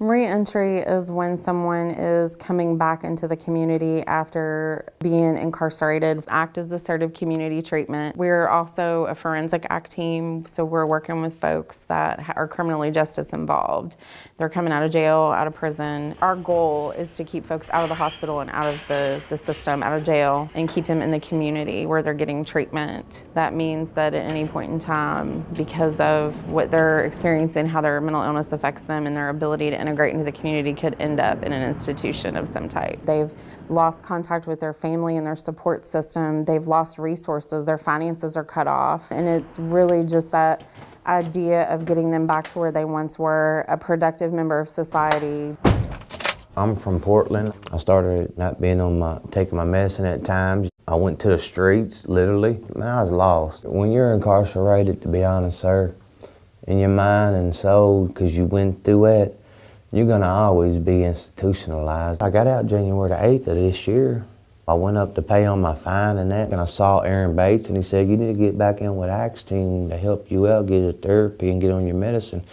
Re-entry is when someone is coming back into the community after being incarcerated. ACT is Assertive Community Treatment. We're also a forensic ACT team, so we're working with folks that are criminally justice involved. They're coming out of jail, out of prison. Our goal is to keep folks out of the hospital and out of the system, out of jail, and keep them in the community where they're getting treatment. That means that at any point in time, because of what they're experiencing, how their mental illness affects them and their ability to integrate into the community, could end up in an institution of some type. They've lost contact with their family and their support system. They've lost resources. Their finances are cut off. And it's really just that idea of getting them back to where they once were, a productive member of society. I'm from Portland. I started not being taking my medicine at times. I went to the streets, literally. Man, I was lost. When you're incarcerated, to be honest, sir, in your mind and soul, because you went through it, you're gonna always be institutionalized. I got out January the 8th of this year. I went up to pay on my fine and that, and I saw Aaron Bates, and he said, you need to get back in with ACT's team to help you out, get your therapy and get on your medicine.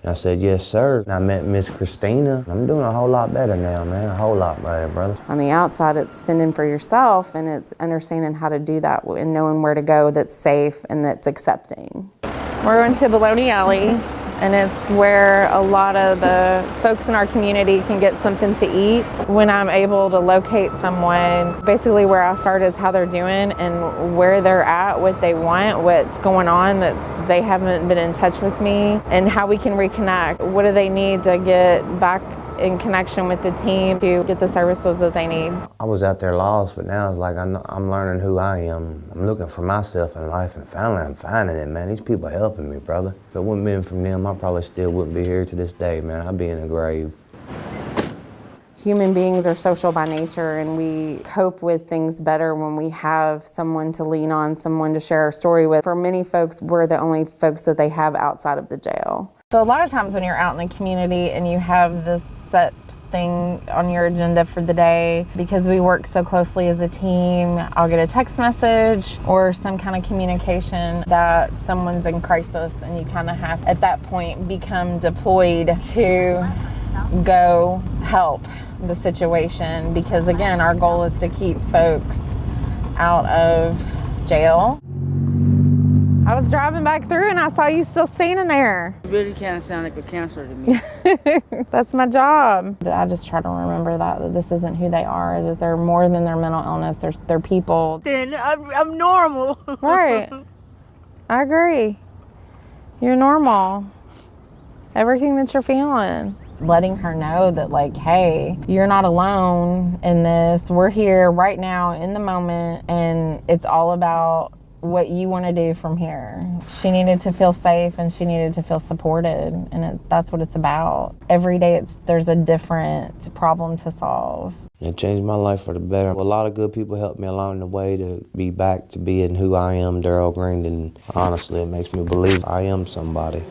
And I said, yes, sir. And I met Miss Christina. I'm doing a whole lot better now, man, a whole lot better, brother. On the outside, it's fending for yourself, and it's understanding how to do that and knowing where to go that's safe and that's accepting. We're going to Bologna Alley, and it's where a lot of the folks in our community can get something to eat. When I'm able to locate someone, basically where I start is how they're doing and where they're at, what they want, what's going on that's they haven't been in touch with me, and how we can reconnect. What do they need to get back in connection with the team to get the services that they need. I was out there lost, but now it's like I'm learning who I am. I'm looking for myself in life, and finally I'm finding it, man. These people are helping me, brother. If it wouldn't been from them, I probably still wouldn't be here to this day, man. I'd be in the grave. Human beings are social by nature, and we cope with things better when we have someone to lean on, someone to share our story with. For many folks, we're the only folks that they have outside of the jail. So a lot of times when you're out in the community and you have this set thing on your agenda for the day, because we work so closely as a team, I'll get a text message or some kind of communication that someone's in crisis, and you kind of have, at that point, become deployed to go help the situation, because again, our goal is to keep folks out of jail. I was driving back through and I saw you still standing there. You really kind of sound like a counselor to me. That's my job. I just try to remember that this isn't who they are, that they're more than their mental illness, they're people. Then I'm normal. Right. I agree. You're normal. Everything that you're feeling. Letting her know that, like, hey, you're not alone in this. We're here right now in the moment, and it's all about what you want to do from here. She needed to feel safe, and she needed to feel supported, and that's what it's about. Every day there's a different problem to solve. It changed my life for the better. A lot of good people helped me along the way to be back to being who I am, Daryl Green, and honestly, it makes me believe I am somebody.